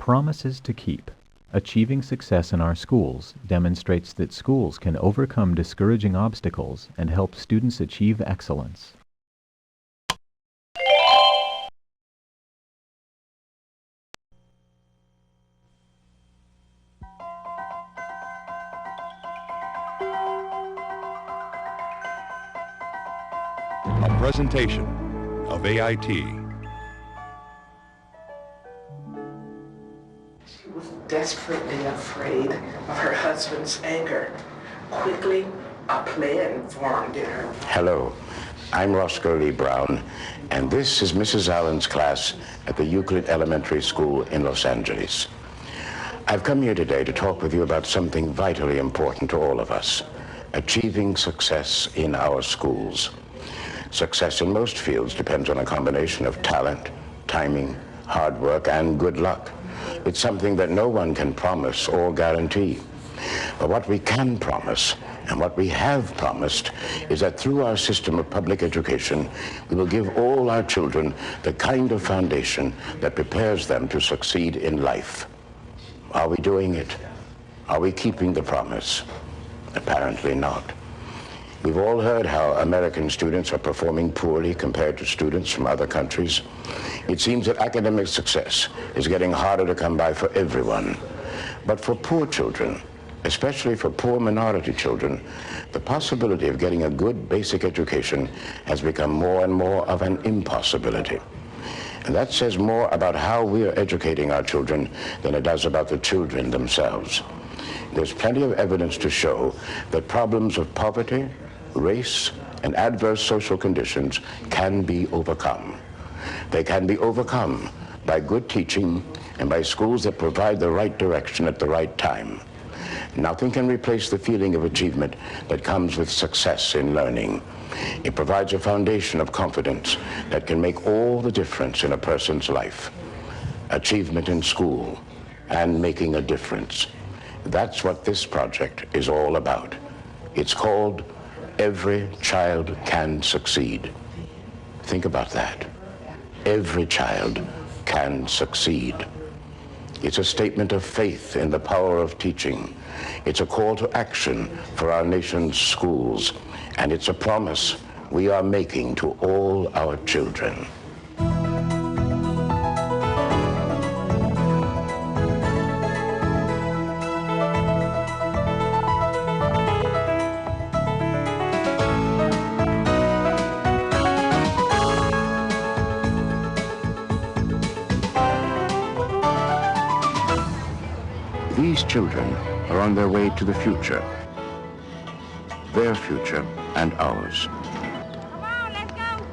Promises to keep. Achieving success in our schools demonstrates that schools can overcome discouraging obstacles and help students achieve excellence. A presentation of AIT. She was desperately afraid of her husband's anger. Quickly, a plan formed in her. Hello, I'm Roscoe Lee Brown, and this is Mrs. Allen's class at the Euclid Elementary School in Los Angeles. I've come here today to talk with you about something vitally important to all of us: achieving success in our schools. Success in most fields depends on a combination of talent, timing, hard work, and good luck. It's something that no one can promise or guarantee. But what we can promise, and what we have promised, is that through our system of public education, we will give all our children the kind of foundation that prepares them to succeed in life. Are we doing it? Are we keeping the promise? Apparently not. We've all heard how American students are performing poorly compared to students from other countries. It seems that academic success is getting harder to come by for everyone. But for poor children, especially for poor minority children, the possibility of getting a good basic education has become more and more of an impossibility. And that says more about how we are educating our children than it does about the children themselves. There's plenty of evidence to show that problems of poverty, race, and adverse social conditions can be overcome. They can be overcome by good teaching and by schools that provide the right direction at the right time. Nothing can replace the feeling of achievement that comes with success in learning. It provides a foundation of confidence that can make all the difference in a person's life. Achievement in school and making a difference. That's what this project is all about. It's called Every Child Can Succeed. Think about that. Every child can succeed. It's a statement of faith in the power of teaching. It's a call to action for our nation's schools. And it's a promise we are making to all our children. These children are on their way to the future. Their future and ours. Come on, let's go.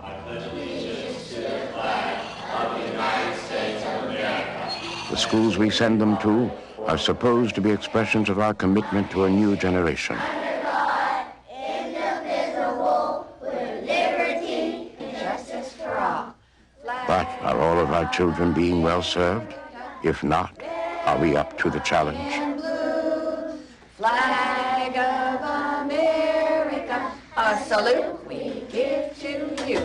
I pledge allegiance to the flag of the United States of America. The schools we send them to are supposed to be expressions of our commitment to a new generation. Under God, indivisible, with liberty and justice for all. But are all of our children being well served? If not, are we up to the challenge? And blue, flag of America, a salute we give to you.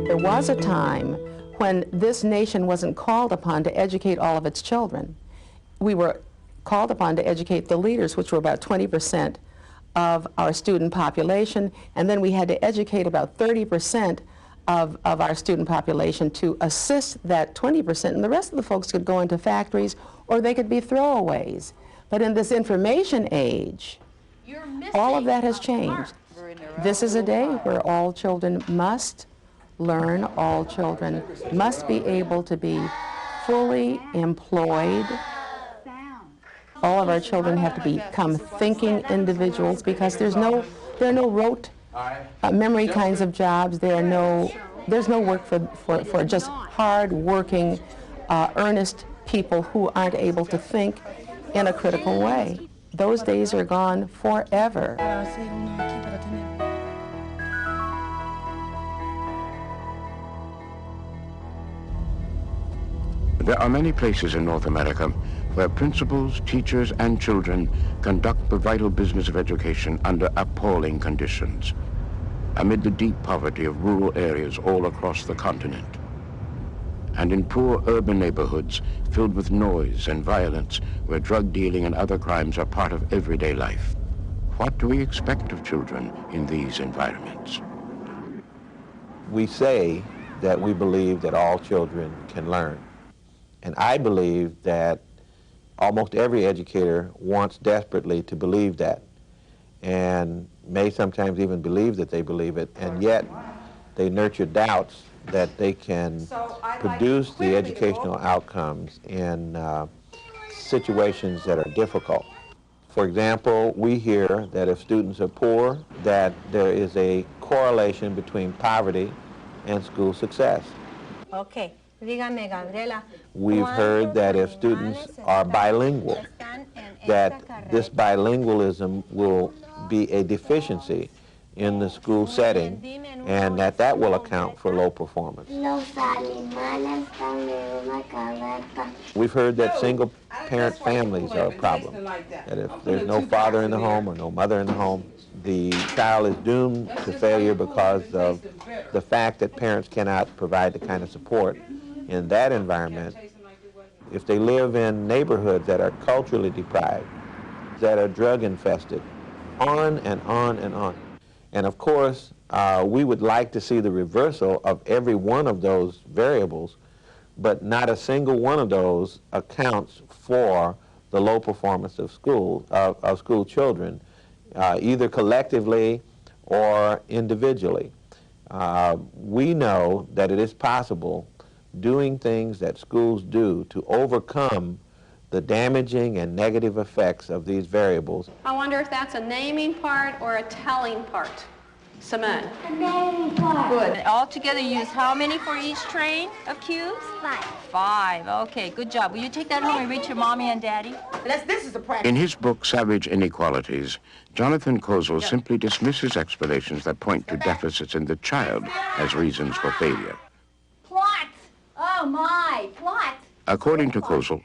There was a time when this nation wasn't called upon to educate all of its children. We were called upon to educate the leaders, which were about 20% of our student population, and then we had to educate about 30% of our student population to assist that 20%, and the rest of the folks could go into factories or they could be throwaways. But in this information age, all of that has changed. This is a day where all children must learn, all children must be able to be fully employed. All of our children have to become thinking individuals, because there are no rote memory kinds of jobs. There's no work for just hard-working, earnest people who aren't able to think in a critical way. Those days are gone forever. There are many places in North America where principals, teachers, and children conduct the vital business of education under appalling conditions. amid the deep poverty of rural areas all across the continent, and in poor urban neighborhoods filled with noise and violence where drug dealing and other crimes are part of everyday life. What do we expect of children in these environments? We say that we believe that all children can learn. And I believe that almost every educator wants desperately to believe that, and may sometimes even believe that they believe it, and yet they nurture doubts that they can produce the educational outcomes in situations that are difficult. For example, we hear that if students are poor, that there is a correlation between poverty and school success. Okay. Dígame, Gabriela. We've heard that if students are bilingual, that this bilingualism will be a deficiency in the school setting, and that will account for low performance. We've heard that single-parent families are a problem, that if there's no father in the home or no mother in the home, the child is doomed to failure because of the fact that parents cannot provide the kind of support in that environment. If they live in neighborhoods that are culturally deprived, that are drug infested, on and on and on. And of course, we would like to see the reversal of every one of those variables, but not a single one of those accounts for the low performance of school children, either collectively or individually. We know that it is possible, doing things that schools do, to overcome the damaging and negative effects of these variables. I wonder if that's a naming part or a telling part. Simone. A naming part. Good. All together you use how many for each train of cubes? 5. 5. Okay, good job. Will you take that home and read to your mommy and daddy? This is a practice. In his book, Savage Inequalities, Jonathan Kozol simply dismisses explanations that point to deficits in the child as reasons for failure. Plot. Oh my, plot. According to Kozol,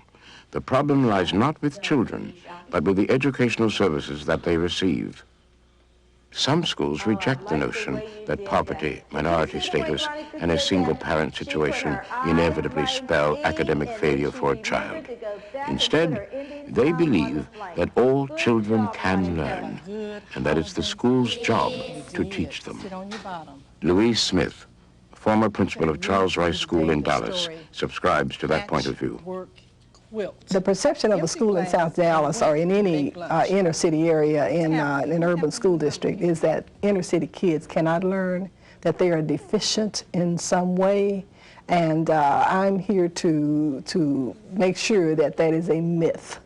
the problem lies not with children, but with the educational services that they receive. Some schools reject the notion that poverty, minority status, and a single-parent situation inevitably spell academic failure for a child. Instead, they believe that all children can learn, and that it's the school's job to teach them. Louise Smith, former principal of Charles Rice School in Dallas, subscribes to that point of view. The perception of a school in South Dallas or in any inner city area in an urban school district is that inner city kids cannot learn, that they are deficient in some way, and I'm here to make sure that that is a myth,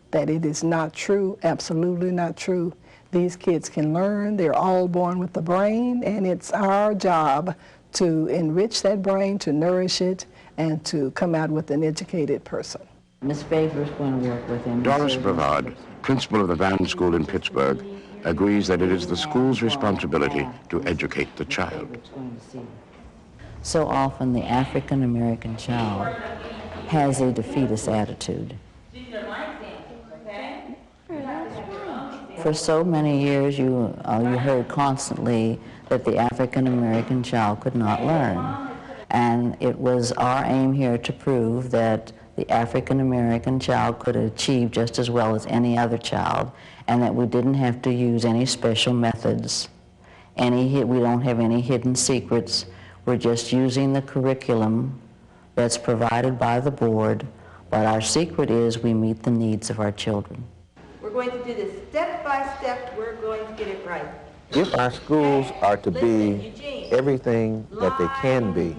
that it is not true, absolutely not true. These kids can learn, they're all born with the brain, and it's our job to enrich that brain, to nourish it, and to come out with an educated person. Ms. Favor's going to work with him. Doris Brevard, principal of the Vann School in Pittsburgh, agrees that it is the school's responsibility to educate the child. So often the African American child has a defeatist attitude. For so many years you heard constantly that the African American child could not learn. And it was our aim here to prove that the African American child could achieve just as well as any other child, and that we didn't have to use any special methods. We don't have any hidden secrets. We're just using the curriculum that's provided by the board, but our secret is we meet the needs of our children. We're going to do this step by step. We're going to get it right. If our schools are to be everything that they can be,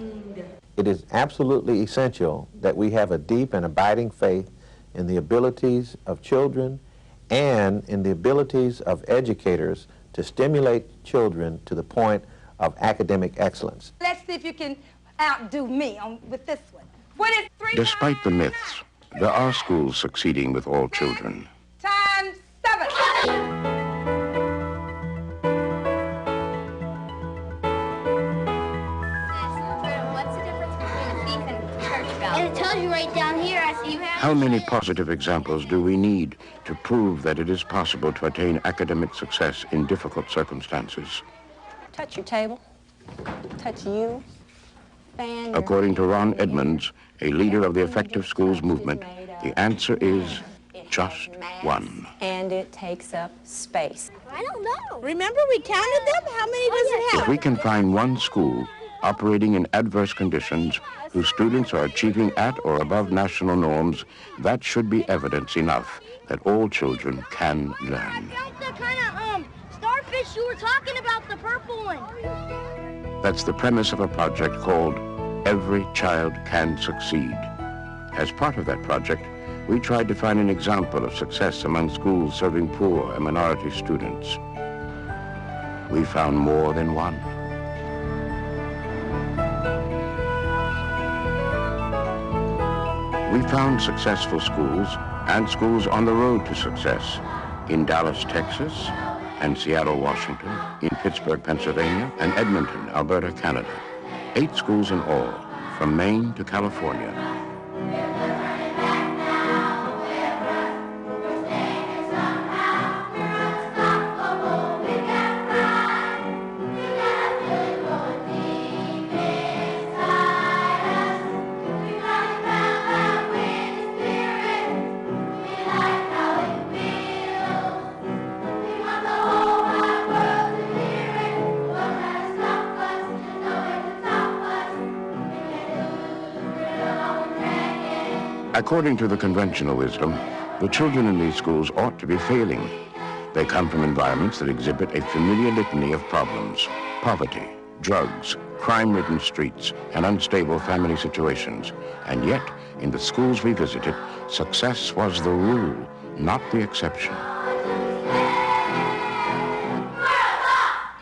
it is absolutely essential that we have a deep and abiding faith in the abilities of children and in the abilities of educators to stimulate children to the point of academic excellence. Let's see if you can outdo me with this one. What is 3 Despite the myths, there are schools succeeding with all children. times 7? And it tells you right down here, I see you have... How many positive examples do we need to prove that it is possible to attain academic success in difficult circumstances? Touch your table. Touch you. Fan your According to Ron Edmonds, a leader of the Effective Schools movement, the answer is just one. And it takes up space. I don't know. Remember we counted them? How many does it have? If we can find one school operating in adverse conditions whose students are achieving at or above national norms, that should be evidence enough that all children can learn. The kind of starfish you were talking about, the purple one. That's the premise of a project called Every Child Can Succeed. As part of that project, we tried to find an example of success among schools serving poor and minority students. We found more than one. We found successful schools and schools on the road to success in Dallas, Texas, and Seattle, Washington, in Pittsburgh, Pennsylvania, and Edmonton, Alberta, Canada. 8 schools in all, from Maine to California. According to the conventional wisdom, the children in these schools ought to be failing. They come from environments that exhibit a familiar litany of problems: poverty, drugs, crime-ridden streets, and unstable family situations. And yet, in the schools we visited, success was the rule, not the exception.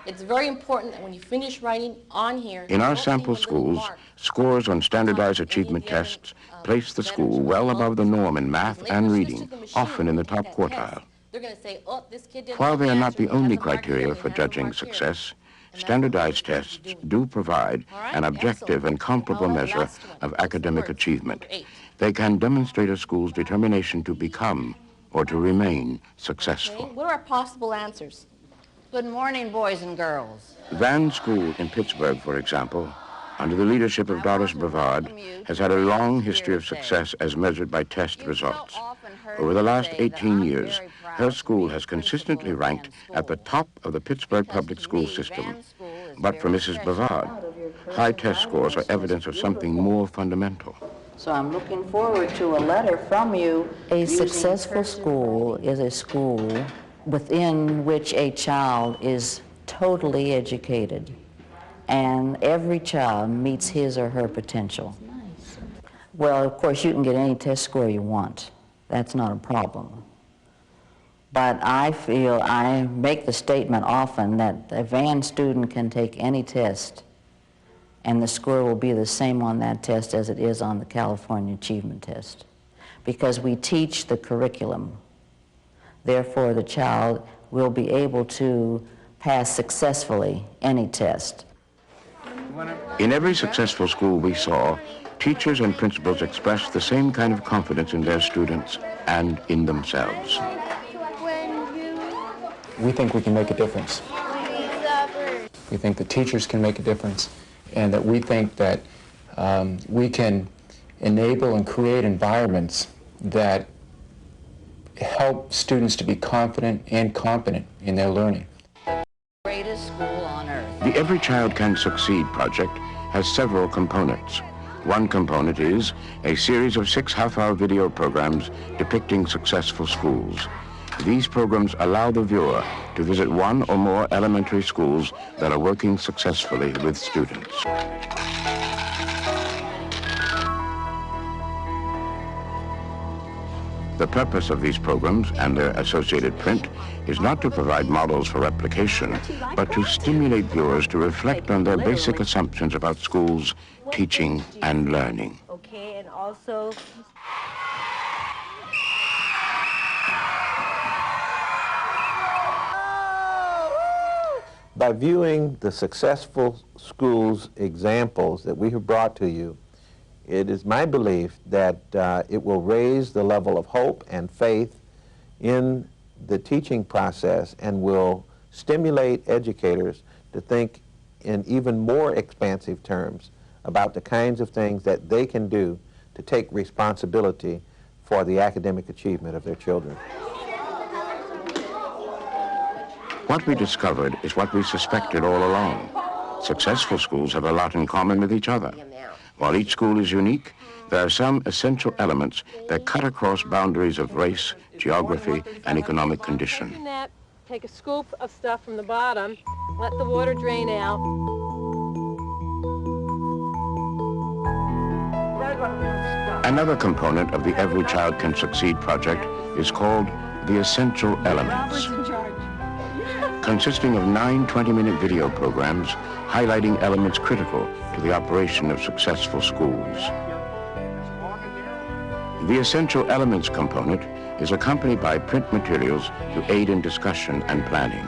It's very important that when you finish writing on here... In our sample schools, scores on standardized achievement tests place the school well above the norm in math and reading, often in the top quartile. While they are not the only criteria for judging success, standardized tests do provide an objective and comparable measure of academic achievement. They can demonstrate a school's determination to become or to remain successful. What are our possible answers? Good morning, boys and girls. Van School in Pittsburgh, for example, under the leadership of Doris Brevard, has had a long history of success as measured by test results. Over the last 18 years, her school has consistently ranked at the top of the Pittsburgh public school system. But for Mrs. Brevard, high test scores are evidence of something more fundamental. So I'm looking forward to a letter from you. A successful school is a school within which a child is totally educated, and every child meets his or her potential. Well, of course, you can get any test score you want. That's not a problem. But I feel, I make the statement often that a Van student can take any test and the score will be the same on that test as it is on the California Achievement Test, because we teach the curriculum. Therefore, the child will be able to pass successfully any test. In every successful school we saw, teachers and principals expressed the same kind of confidence in their students and in themselves. We think we can make a difference. We think the teachers can make a difference, and that we think that we can enable and create environments that help students to be confident and competent in their learning. Greatest school on earth. The Every Child Can Succeed project has several components. One component is a series of 6 half-hour video programs depicting successful schools. These programs allow the viewer to visit one or more elementary schools that are working successfully with students. The purpose of these programs and their associated print is not to provide models for replication, but to stimulate viewers to reflect on their basic assumptions about schools, teaching, and learning. Okay, and also... By viewing the successful schools examples that we have brought to you, it is my belief that it will raise the level of hope and faith in the teaching process and will stimulate educators to think in even more expansive terms about the kinds of things that they can do to take responsibility for the academic achievement of their children. What we discovered is what we suspected all along. Successful schools have a lot in common with each other. While each school is unique, there are some essential elements that cut across boundaries of race, geography, and economic condition. Take a scoop of stuff from the bottom, let the water drain out. Another component of the Every Child Can Succeed project is called the Essential Elements, consisting of 9 20-minute video programs highlighting elements critical to the operation of successful schools. The Essential Elements component is accompanied by print materials to aid in discussion and planning.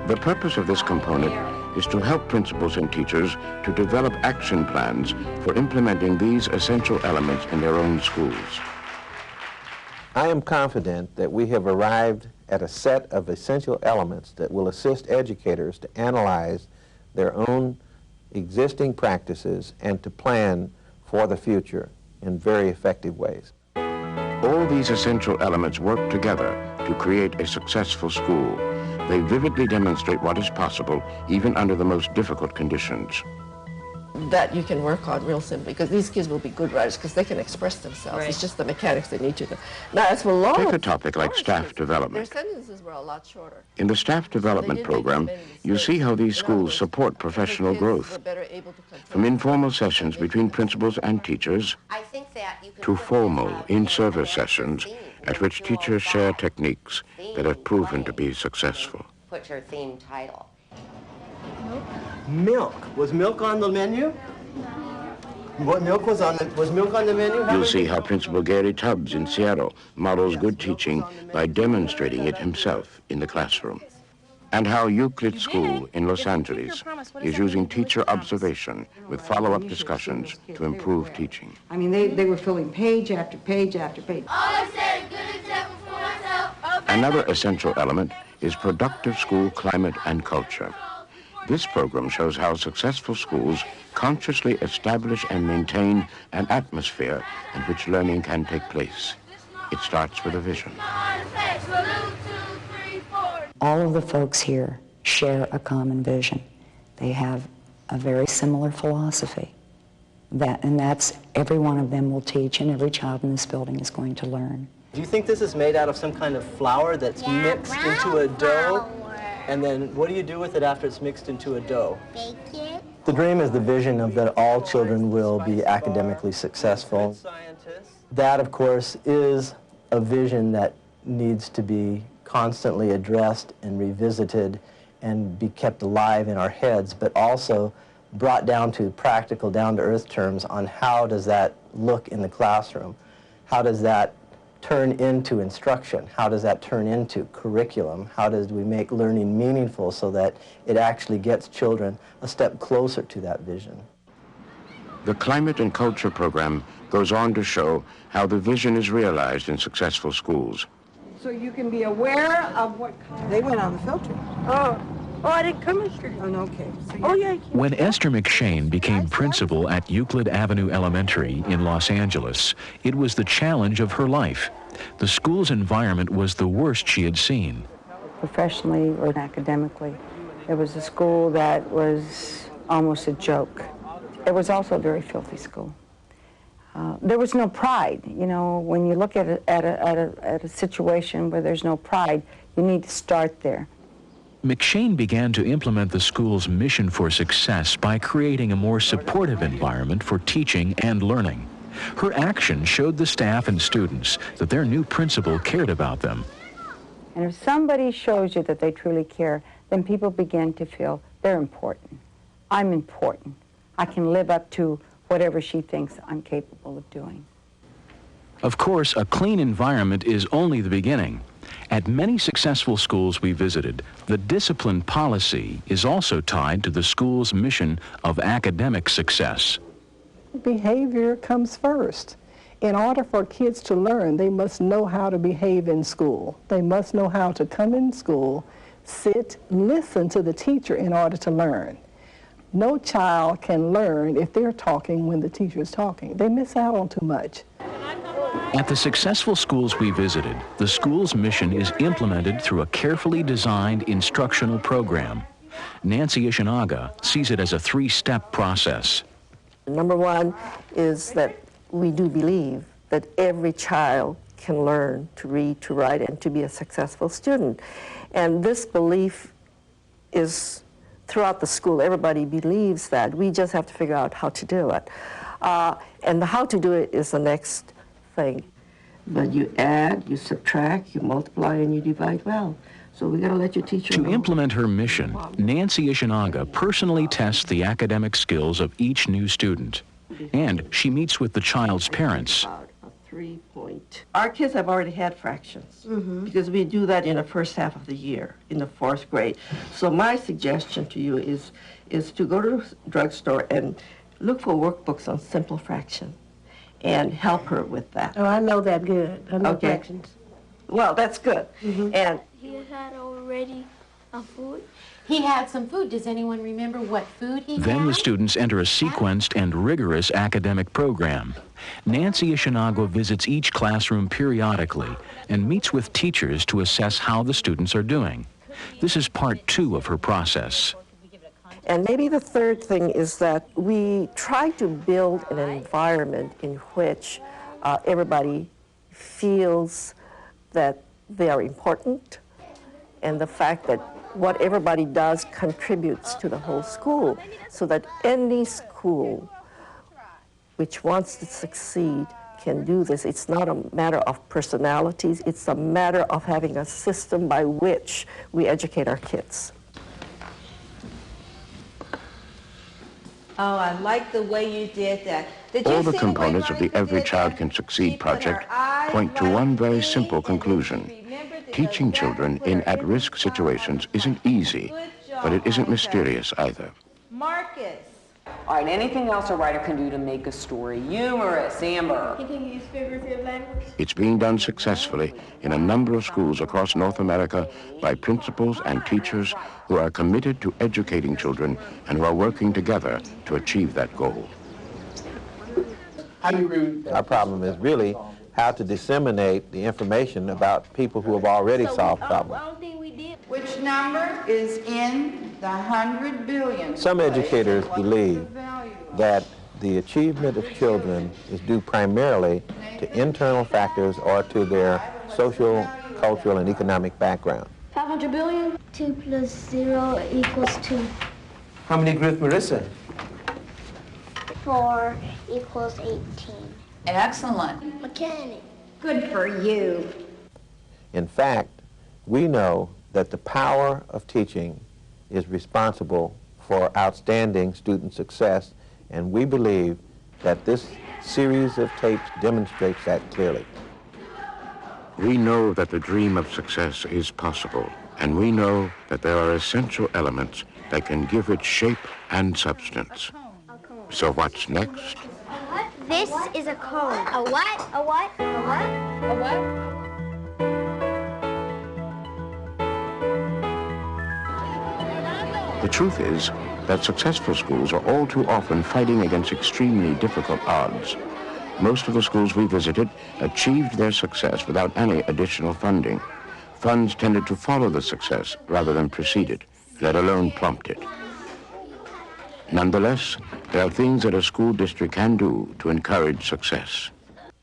The purpose of this component is to help principals and teachers to develop action plans for implementing these essential elements in their own schools. I am confident that we have arrived at a set of essential elements that will assist educators to analyze their own existing practices and to plan for the future in very effective ways. All these essential elements work together to create a successful school. They vividly demonstrate what is possible even under the most difficult conditions. That you can work on real simply, because these kids will be good writers because they can express themselves. Right. It's just the mechanics they need to do. Now, as for long, Take a topic like staff their development. sentences were a lot shorter. In the staff development program, you see how these schools support professional growth, from informal sessions between principals and teachers to formal in-service sessions at which teachers share techniques that have proven to be successful. Put your theme title. Milk. Was milk on the menu? What milk was on the, was milk on the menu? You'll see how Principal Gary Tubbs in Seattle models good teaching by demonstrating it himself in the classroom. And how Euclid School in Los Angeles is using teacher observation with follow-up discussions to improve teaching. I mean, they were filling page after page after page. Another essential element is productive school climate and culture. This program shows how successful schools consciously establish and maintain an atmosphere in which learning can take place. It starts with a vision. All of the folks here share a common vision. They have a very similar philosophy. And that's every one of them will teach, and every child in this building is going to learn. Do you think this is made out of some kind of flour that's mixed into a dough? And then what do you do with it after it's mixed into a dough? Bake it. The dream is the vision of that all children will be academically successful. That, of course, is a vision that needs to be constantly addressed and revisited and be kept alive in our heads, but also brought down to practical, down-to-earth terms on how does that look in the classroom? How does that turn into instruction? How does that turn into curriculum? How does we make learning meaningful so that it actually gets children a step closer to that vision? The Climate and Culture program goes on to show how the vision is realized in successful schools. So you can be aware of what they went on the filter. Oh, I didn't come yesterday. Oh, okay. So oh, yeah. When Esther McShane became principal at Euclid Avenue Elementary in Los Angeles, it was the challenge of her life. The school's environment was the worst she had seen. Professionally or academically, it was a school that was almost a joke. It was also a very filthy school. There was no pride. You know, when you look at a situation where there's no pride, you need to start there. McShane began to implement the school's mission for success by creating a more supportive environment for teaching and learning. Her action showed the staff and students that their new principal cared about them. And if somebody shows you that they truly care, then people begin to feel they're important. I'm important. I can live up to whatever she thinks I'm capable of doing. Of course, a clean environment is only the beginning. At many successful schools we visited, the discipline policy is also tied to the school's mission of academic success. Behavior comes first. In order for kids to learn, they must know how to behave in school. They must know how to come in school, sit, listen to the teacher in order to learn. No child can learn if they're talking when the teacher is talking. They miss out on too much. At the successful schools we visited, the school's mission is implemented through a carefully designed instructional program. Nancy Ishinaga sees it as a three-step process. Number one is that we do believe that every child can learn to read, to write, and to be a successful student. And this belief is throughout the school. Everybody believes that. We just have to figure out how to do it. And the how to do it is the next thing. But you add, you subtract, you multiply, and you divide well. So we got to let your teacher know. To implement her mission, Nancy Ishinaga personally tests the academic skills of each new student. And she meets with the child's parents. Our kids have already had fractions because we do that in the first half of the year, in the 4th grade. So my suggestion to you is to go to the drugstore and look for workbooks on simple fraction and help her with that. Oh, I know that good. I know fractions. Well, that's good. And He had already a food. He had some food. Does anyone remember what food he had? Then the students enter a sequenced and rigorous academic program. Nancy Ishinaga visits each classroom periodically and meets with teachers to assess how the students are doing. This is part 2 of her process. And maybe the third thing is that we try to build an environment in which everybody feels that they are important, and the fact that what everybody does contributes to the whole school, so that any school which wants to succeed can do this. It's not a matter of personalities, it's a matter of having a system by which we educate our kids. Oh, I like the way you did that. All the components of the Every Child Can Succeed project point to one very simple conclusion. Teaching children in at-risk situations isn't easy, but it isn't mysterious either. Marcus. All right, anything else a writer can do to make a story humorous, Amber? He can use figurative language. It's being done successfully in a number of schools across North America by principals and teachers who are committed to educating children and who are working together to achieve that goal. Our problem is really how to disseminate the information about people who have already solved problems. Which number is in the 100 billion? Some educators believe that the achievement of children is due primarily to internal factors or to their social, cultural, and economic background. 500 billion? 2 plus 0 equals 2. How many agree with Marissa? 4 equals 18. Excellent. Mechanic. Good for you. In fact, we know that the power of teaching is responsible for outstanding student success, and we believe that this series of tapes demonstrates that clearly. We know that the dream of success is possible, and we know that there are essential elements that can give it shape and substance. So what's next? This is a cone. A what? A what? A what? A what? The truth is that successful schools are all too often fighting against extremely difficult odds. Most of the schools we visited achieved their success without any additional funding. Funds tended to follow the success rather than precede it, let alone prompt it. Nonetheless, there are things that a school district can do to encourage success.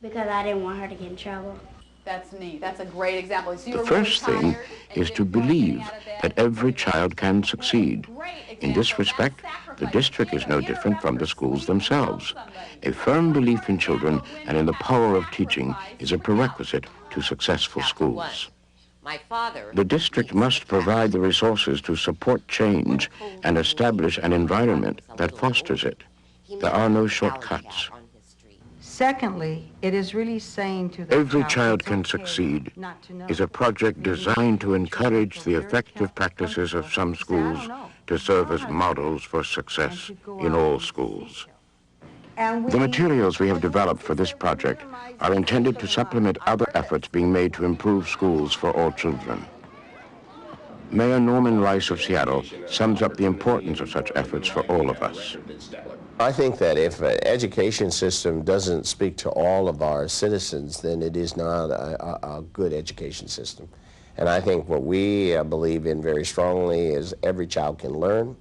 Because I didn't want her to get in trouble. That's neat. That's a great example. So The first thing is to believe that every child can succeed. In this respect, the district is no different from the schools themselves. A firm belief in children and in the power of teaching is a prerequisite to successful schools. The district must provide the resources to support change and establish an environment that fosters it. There are no shortcuts. Secondly, it is really saying to the Every Child Can Succeed is a project designed to encourage the effective practices of some schools to serve as models for success in all schools. The materials we have developed for this project are intended to supplement other efforts being made to improve schools for all children. Mayor Norman Rice of Seattle sums up the importance of such efforts for all of us. I think that if an education system doesn't speak to all of our citizens, then it is not a good education system. And I think what we believe in very strongly is every child can learn,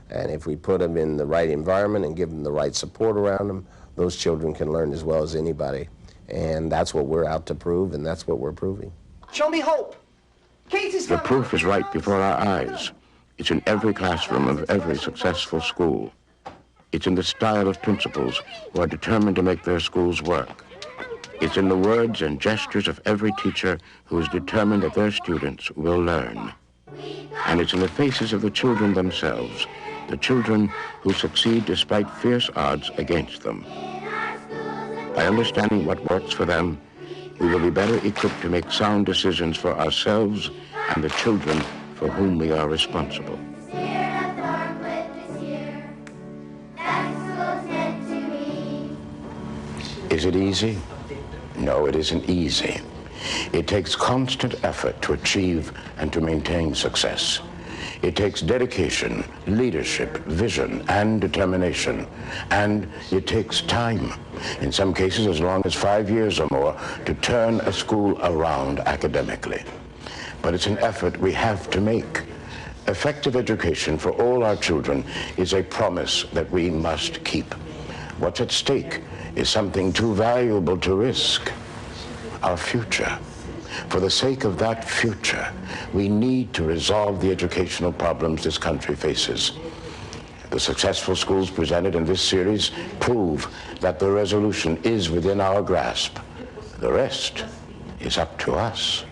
and if we put them in the right environment and give them the right support around them, those children can learn as well as anybody. And that's what we're out to prove, and that's what we're proving. Show me hope. The proof is right before our eyes. It's in every classroom of every successful school. It's in the style of principals who are determined to make their schools work. It's in the words and gestures of every teacher who is determined that their students will learn. And it's in the faces of the children themselves, the children who succeed despite fierce odds against them. By understanding what works for them, we will be better equipped to make sound decisions for ourselves and the children for whom we are responsible. Is it easy? No, it isn't easy. It takes constant effort to achieve and to maintain success. It takes dedication, leadership, vision, and determination. And it takes time, in some cases as long as 5 years or more, to turn a school around academically. But it's an effort we have to make. Effective education for all our children is a promise that we must keep. What's at stake is something too valuable to risk: our future. For the sake of that future, we need to resolve the educational problems this country faces. The successful schools presented in this series prove that the resolution is within our grasp. The rest is up to us.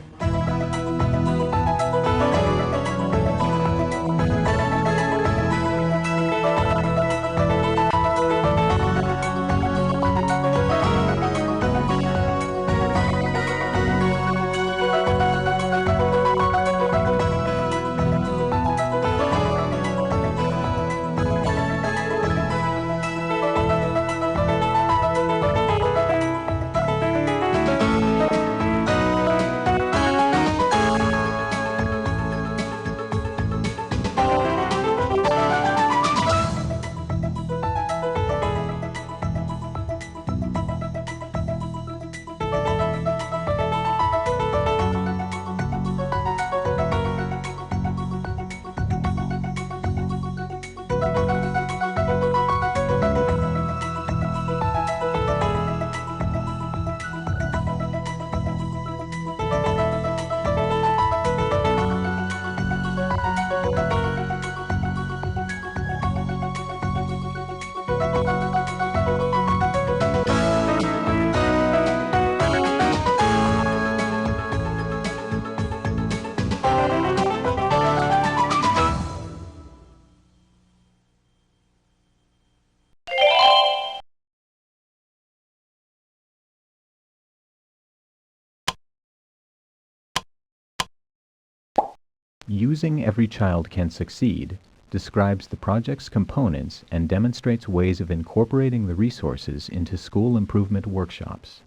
Using Every Child Can Succeed describes the project's components and demonstrates ways of incorporating the resources into school improvement workshops.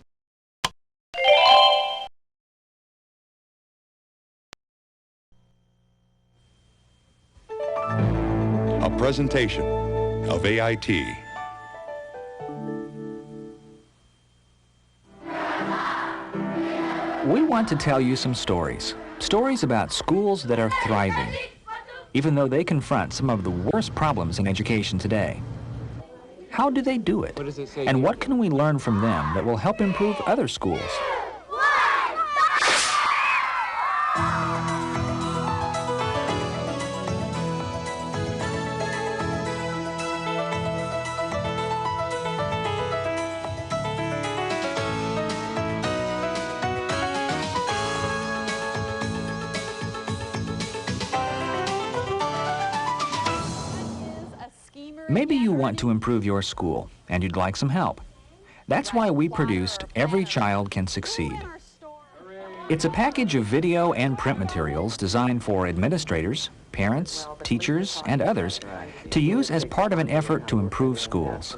A presentation of AIT. We want to tell you some stories. Stories about schools that are thriving, even though they confront some of the worst problems in education today. How do they do it? And what can we learn from them that will help improve other schools? Maybe you want to improve your school, and you'd like some help. That's why we produced Every Child Can Succeed. It's a package of video and print materials designed for administrators, parents, teachers, and others to use as part of an effort to improve schools.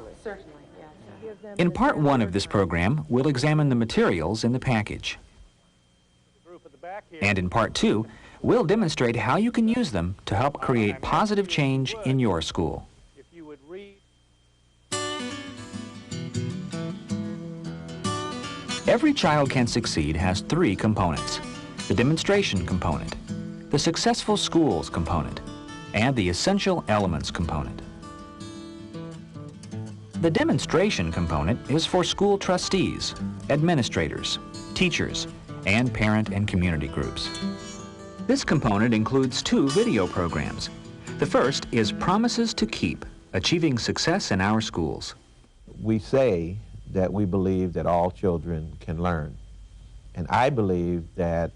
In part one of this program, we'll examine the materials in the package. And in part two, we'll demonstrate how you can use them to help create positive change in your school. Every Child Can Succeed has three components: the demonstration component, the successful schools component, and the essential elements component. The demonstration component is for school trustees, administrators, teachers, and parent and community groups. This component includes two video programs. The first is Promises to Keep, Achieving Success in Our Schools. We say that we believe that all children can learn. And I believe that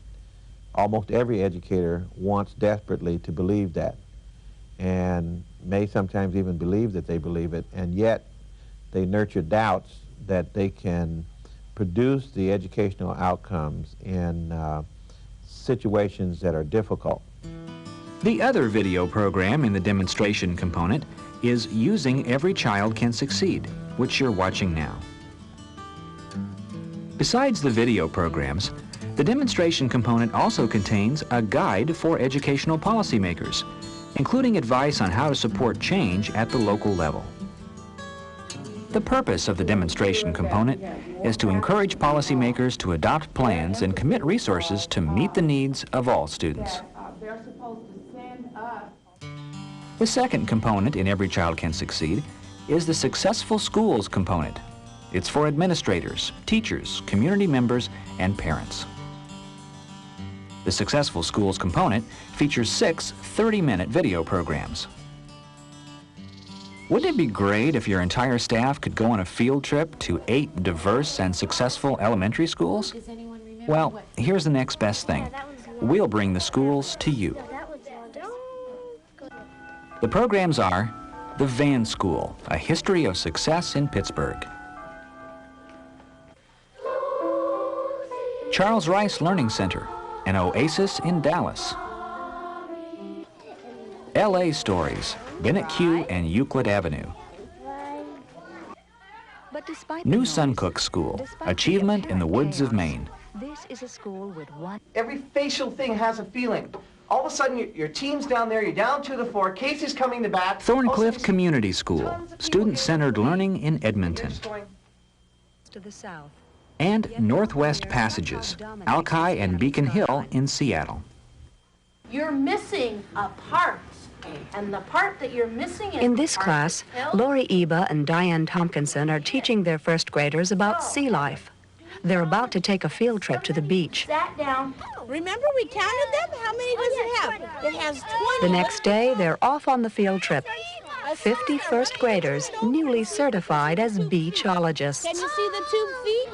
almost every educator wants desperately to believe that, and may sometimes even believe that they believe it, and yet they nurture doubts that they can produce the educational outcomes in situations that are difficult. The other video program in the demonstration component is Using Every Child Can Succeed, which you're watching now. Besides the video programs, the demonstration component also contains a guide for educational policymakers, including advice on how to support change at the local level. The purpose of the demonstration component is to encourage policymakers to adopt plans and commit resources to meet the needs of all students. The second component in Every Child Can Succeed is the Successful Schools component. It's for administrators, teachers, community members, and parents. The Successful Schools component features 6 30-minute video programs. Wouldn't it be great if your entire staff could go on a field trip to 8 diverse and successful elementary schools? Well, here's the next best thing. We'll bring the schools to you. The programs are The Van School, A History of Success in Pittsburgh; Charles Rice Learning Center, an oasis in Dallas; LA Stories, Bennett Q and Euclid Avenue; New Suncook School, Achievement in the Woods of Maine. This is a school with one. Every facial thing has a feeling. All of a sudden, your team's down there, you're down to the floor, Casey's coming to bat. Thorncliffe Community School, student-centered learning in Edmonton; To the south. and Northwest Passages, Alki and Beacon Hill in Seattle. You're missing a part, and the part that you're missing is In this class, Lori Eba and Diane Tompkinson are teaching their first graders about sea life. They're about to take a field trip to the beach. Sat down. Remember we counted them? How many does it have? It has 20. The next day, they're off on the field trip. 50 first graders, newly certified as beachologists. Can you see the 2 feet?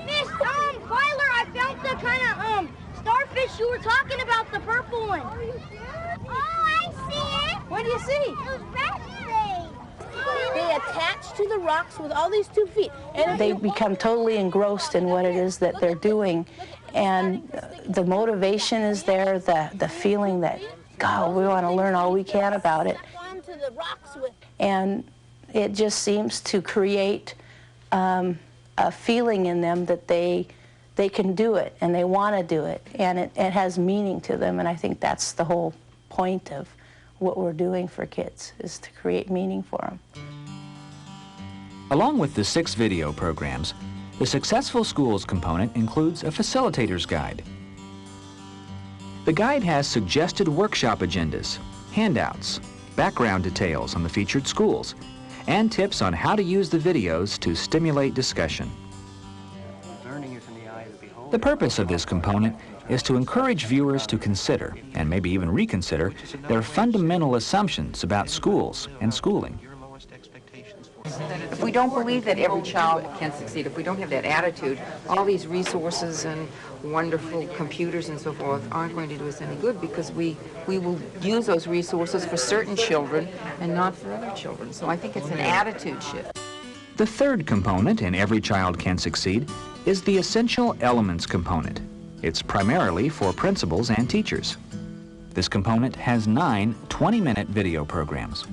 Miss Kyler, I found the kind of starfish you were talking about, the purple one. Oh, I see it. What do you see? Those rat things. They attach to the rocks with all these 2 feet. And they become totally engrossed in what it is that they're doing, and the motivation is there, the feeling that, God, we want to learn all we can about it. And it just seems to create a feeling in them that they can do it and they want to do it, and it has meaning to them, and I think that's the whole point of what we're doing for kids, is to create meaning for them. Along with the 6 video programs, the Successful Schools component includes a facilitator's guide. The guide has suggested workshop agendas, handouts, background details on the featured schools, and tips on how to use the videos to stimulate discussion. The purpose of this component is to encourage viewers to consider, and maybe even reconsider, their fundamental assumptions about schools and schooling. If we don't believe that every child can succeed, if we don't have that attitude, all these resources and wonderful computers and so forth aren't going to do us any good, because we will use those resources for certain children and not for other children. So I think it's an attitude shift. The third component in Every Child Can Succeed is the Essential Elements component. It's primarily for principals and teachers. This component has 9 20-minute video programs.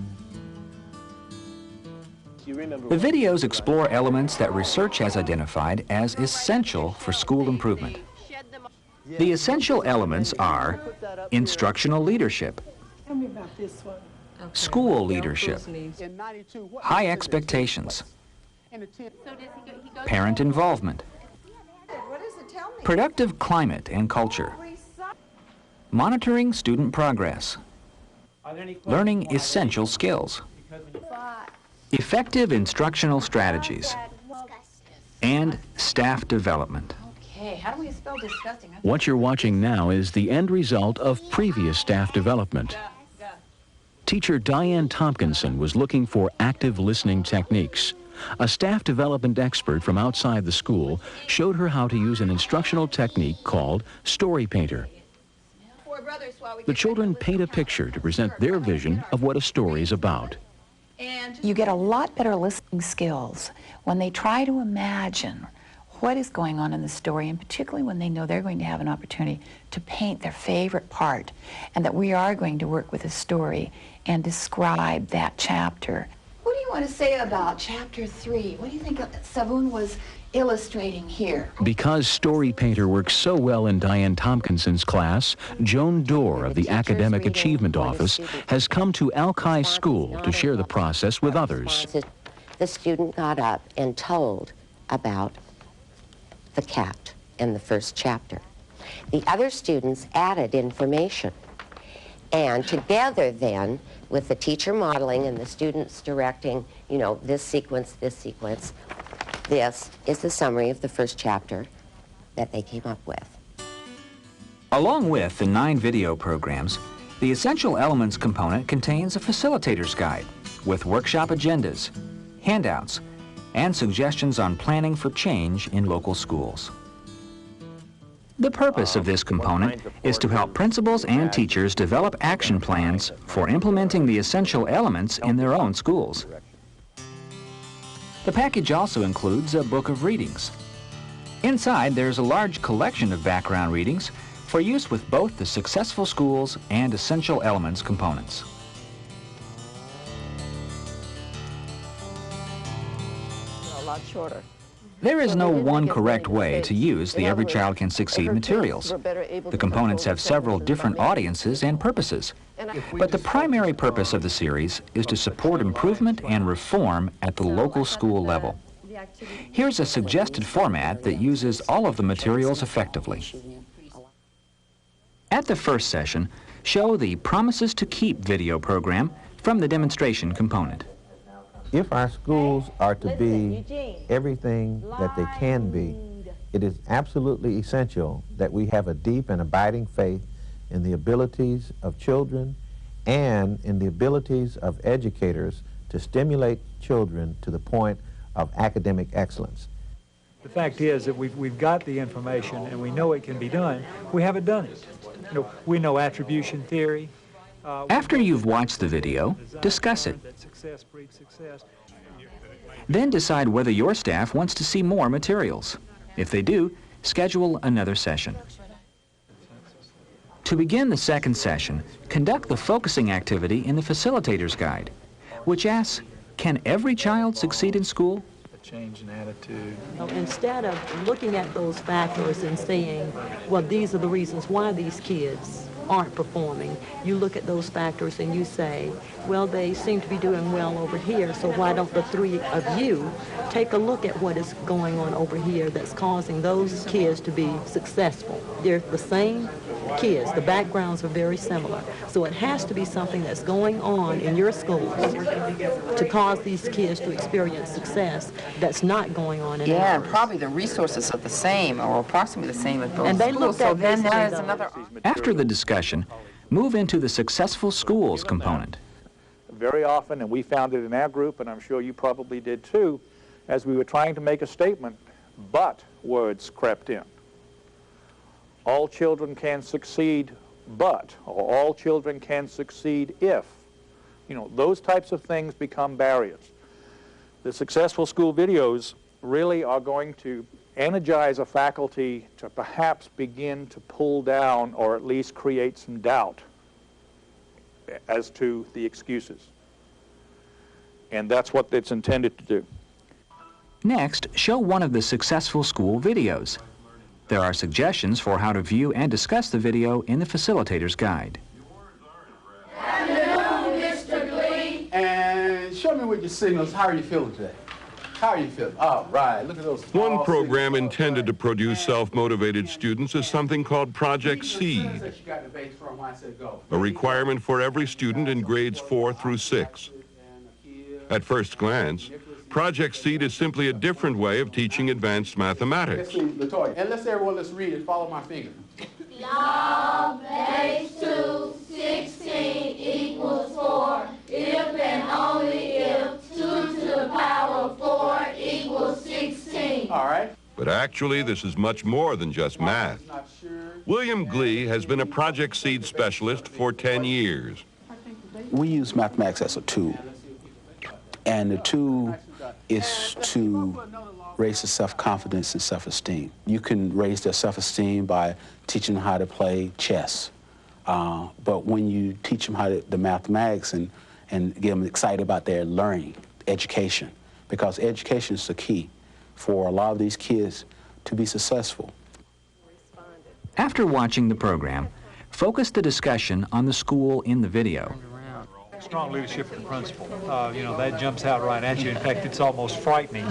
The videos explore elements that research has identified as essential for school improvement. The essential elements are instructional leadership, Tell me about this one. school leadership, high expectations, parent involvement, productive climate and culture, monitoring student progress, learning essential skills, effective instructional strategies, and staff development. Okay, how do we spell disgusting? What you're watching now is the end result of previous staff development. Teacher Diane Tompkinson was looking for active listening techniques. A staff development expert from outside the school showed her how to use an instructional technique called Story Painter. The children paint a picture to present their vision of what a story is about. You get a lot better listening skills when they try to imagine what is going on in the story, and particularly when they know they're going to have an opportunity to paint their favorite part, and that we are going to work with a story and describe that chapter. What do you want to say about chapter 3? What do you think Savun was illustrating here? Because Story Painter works so well in Diane Tompkinson's class, Joan Dorr of the Academic Achievement Office has come to Alki School to share the process with others. The student got up and told about the cat in the first chapter. The other students added information. And together then, with the teacher modeling and the students directing, you know, this sequence, this is the summary of the first chapter that they came up with. Along with the 9 video programs, the Essential Elements component contains a facilitator's guide with workshop agendas, handouts, and suggestions on planning for change in local schools. The purpose of this component is to help principals and teachers develop action plans for implementing the essential elements in their own schools. The package also includes a book of readings. Inside, there's a large collection of background readings for use with both the Successful Schools and Essential Elements components. A lot shorter. There is no one correct way to use the Every Child Can Succeed materials. The components have several different audiences and purposes. But the primary purpose of the series is to support improvement and reform at the local school level. Here's a suggested format that uses all of the materials effectively. At the first session, show the Promises to Keep video program from the demonstration component. If our schools are to be everything that they can be, it is absolutely essential that we have a deep and abiding faith in the abilities of children and in the abilities of educators to stimulate children to the point of academic excellence. The fact is that we've got the information and we know it can be done. We haven't done it. You know, we know attribution theory. After you've watched the video, discuss it. Then decide whether your staff wants to see more materials. If they do, schedule another session. To begin the second session, conduct the focusing activity in the Facilitator's Guide, which asks, can every child succeed in school? A change in attitude. Instead of looking at those factors and saying, well, these are the reasons why these kids aren't performing, you look at those factors and you say, well, they seem to be doing well over here, so why don't the 3 of you take a look at what is going on over here that's causing those kids to be successful? They're the same kids. The backgrounds are very similar. So it has to be something that's going on in your schools to cause these kids to experience success that's not going on in and ours. probably the resources are the same or approximately the same at both And they schools. looked So at then there is basically another. After the discussion, move into the Successful Schools component. Very often, and we found it in our group, and I'm sure you probably did too, as we were trying to make a statement, but words crept in. All children can succeed, but, or all children can succeed if. You know, those types of things become barriers. The Successful School videos really are going to energize a faculty to perhaps begin to pull down or at least create some doubt as to the excuses. And that's what it's intended to do. Next, show one of the Successful School videos. There are suggestions for how to view and discuss the video in the facilitator's guide. Afternoon, Mr. Glee. And show me with your signals, how are you feeling today? How are you feeling? All right, look at those. One program intended to produce self-motivated students is something called Project Seed, a requirement for every student in grades 4 through 6. At first glance, Project Seed is simply a different way of teaching advanced mathematics. And let's everyone, let's read it. Follow my finger. Log base 2, 16 equals 4. If and only if 2 to the power of 4 equals 16. All right. But actually, this is much more than just math. William Glee has been a Project Seed specialist for 10 years. We use mathematics as a tool. And the tool is to raise their self-confidence and self-esteem. You can raise their self-esteem by teaching them how to play chess. But when you teach them how to, the mathematics and get them excited about their learning, education, because education is the key for a lot of these kids to be successful. After watching the program, focus the discussion on the school in the video. Strong leadership and principle. You know, that jumps out right at you. In fact, it's almost frightening.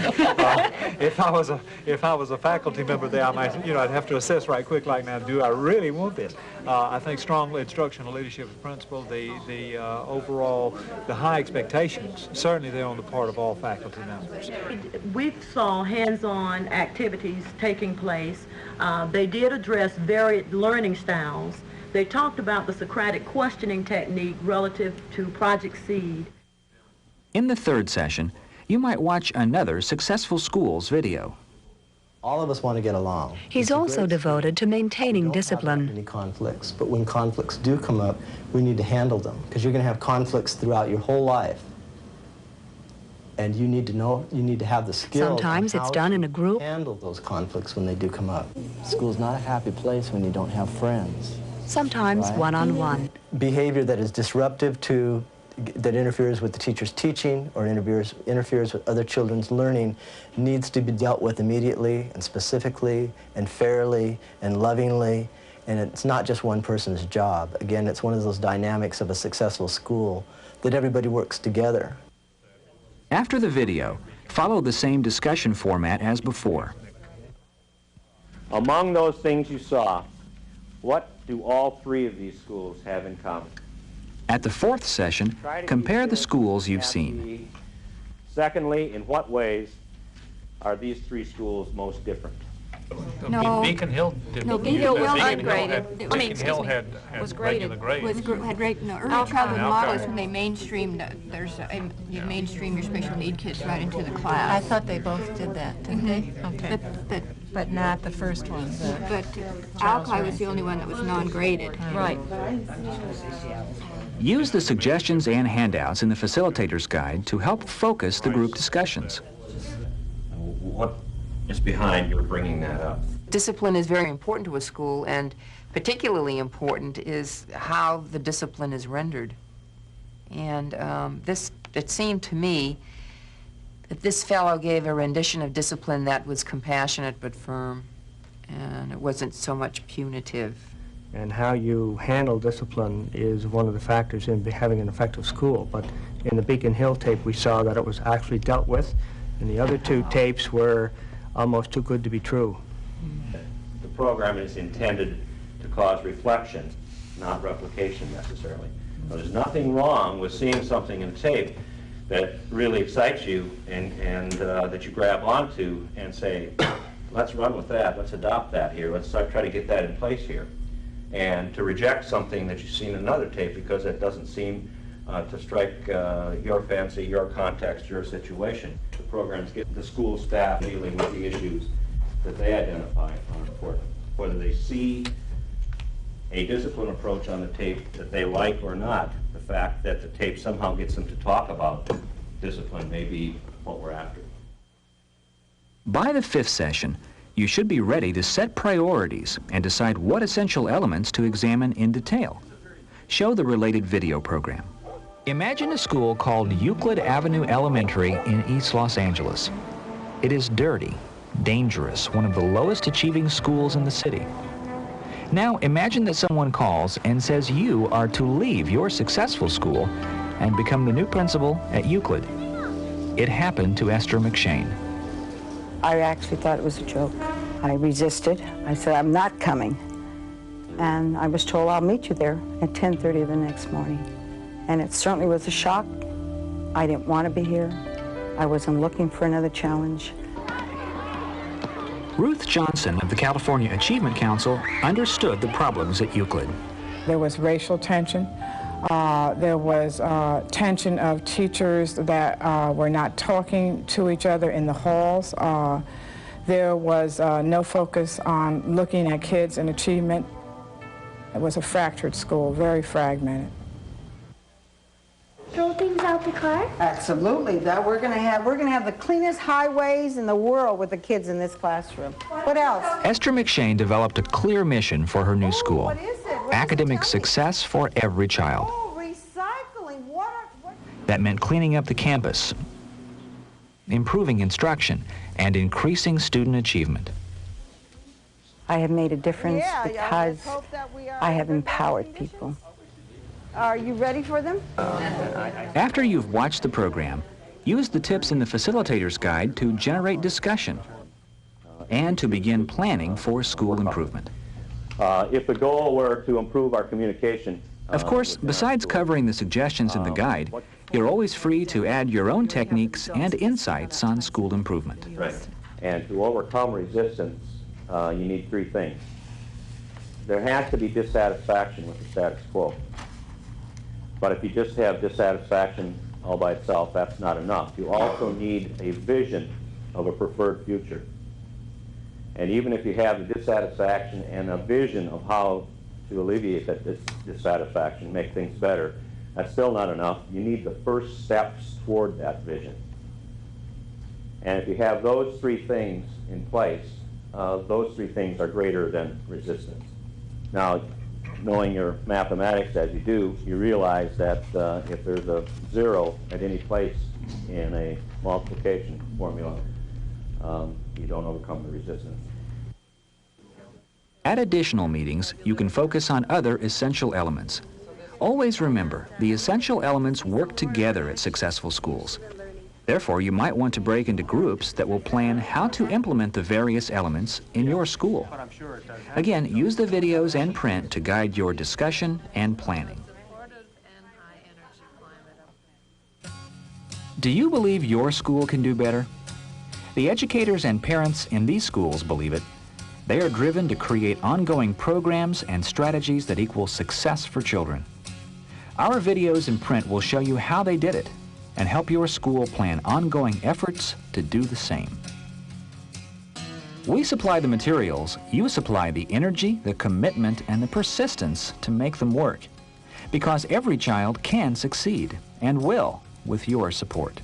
If I was a faculty member there, I might, I'd have to assess right quick, like, now, do I really want this? I think strong instructional leadership and principle, the overall, the high expectations, certainly they're on the part of all faculty members. We saw hands-on activities taking place. They did address varied learning styles. They talked about the Socratic questioning technique relative to Project Seed. In the third session, you might watch another Successful Schools video. All of us want to get along. He's also devoted to maintaining discipline. Any conflicts, but when conflicts do come up, we need to handle them, because you're going to have conflicts throughout your whole life. And you need to know, you need to have the skills. Sometimes it's done in a group. Handle those conflicts when they do come up. School's not a happy place when you don't have friends. Sometimes one-on-one. Behavior that is disruptive that interferes with the teacher's teaching or interferes with other children's learning needs to be dealt with immediately and specifically and fairly and lovingly. And it's not just one person's job. Again, it's one of those dynamics of a successful school that everybody works together. After the video, follow the same discussion format as before. Among those things you saw, what do all three of these schools have in common? At the fourth session, compare the schools you've seen. Secondly, in what ways are these three schools most different? No. Beacon Hill didn't. No, Beacon Hill was ungraded. Beacon Hill had regular grades. Early childhood model is when they mainstreamed, you mainstream your special need kids right into the class. I thought they both did that, didn't they? Okay. But not the first one. But Alki was the only one that was non-graded. Right. Use the suggestions and handouts in the facilitator's guide to help focus the group discussions. What is behind your bringing that up? Discipline is very important to a school, and particularly important is how the discipline is rendered. And it seemed to me that this fellow gave a rendition of discipline that was compassionate but firm, and it wasn't so much punitive. And how you handle discipline is one of the factors in having an effective school. But in the Beacon Hill tape, we saw that it was actually dealt with, and the other two tapes were almost too good to be true. The program is intended to cause reflection, not replication necessarily. Now, there's nothing wrong with seeing something in tape that really excites you and that you grab onto and say, let's run with that, let's adopt that here, let's try to get that in place here. And to reject something that you've seen in another tape because it doesn't seem to strike your fancy, your context, your situation. The programs get the school staff dealing with the issues that they identify are important. Whether they see a discipline approach on the tape that they like or not, the fact that the tape somehow gets them to talk about discipline may be what we're after. By the fifth session, you should be ready to set priorities and decide what essential elements to examine in detail. Show the related video program. Imagine a school called Euclid Avenue Elementary in East Los Angeles. It is dirty, dangerous, one of the lowest achieving schools in the city. Now imagine that someone calls and says you are to leave your successful school and become the new principal at Euclid. It happened to Esther McShane. I actually thought it was a joke. I resisted. I said, I'm not coming. And I was told, I'll meet you there at 10:30 the next morning. And it certainly was a shock. I didn't want to be here. I wasn't looking for another challenge. Ruth Johnson of the California Achievement Council understood the problems at Euclid. There was racial tension. There was tension of teachers that were not talking to each other in the halls. There was no focus on looking at kids and achievement. It was a fractured school, very fragmented. Throw things out the car? Absolutely. That we're gonna have the cleanest highways in the world with the kids in this classroom. What else? Esther McShane developed a clear mission for her new school. Academic success for every child. Recycling. That meant cleaning up the campus, improving instruction, and increasing student achievement. I have made a difference because I have empowered people. Are you ready for them? After you've watched the program, use the tips in the facilitator's guide to generate discussion and to begin planning for school improvement. If the goal were to improve our communication... Of course, besides covering the suggestions in the guide, you're always free to add your own techniques and insights on school improvement. Right. And to overcome resistance, you need three things. There has to be dissatisfaction with the status quo. But if you just have dissatisfaction all by itself, that's not enough. You also need a vision of a preferred future. And even if you have the dissatisfaction and a vision of how to alleviate that dissatisfaction, make things better, that's still not enough. You need the first steps toward that vision. And if you have those three things in place, those three things are greater than resistance. Now, knowing your mathematics as you do, you realize that if there's a zero at any place in a multiplication formula, you don't overcome the resistance. At additional meetings, you can focus on other essential elements. Always remember, the essential elements work together at successful schools. Therefore, you might want to break into groups that will plan how to implement the various elements in your school. Again, use the videos and print to guide your discussion and planning. Do you believe your school can do better? The educators and parents in these schools believe it. They are driven to create ongoing programs and strategies that equal success for children. Our videos and print will show you how they did it and help your school plan ongoing efforts to do the same. We supply the materials, you supply the energy, the commitment, and the persistence to make them work. Because every child can succeed and will with your support.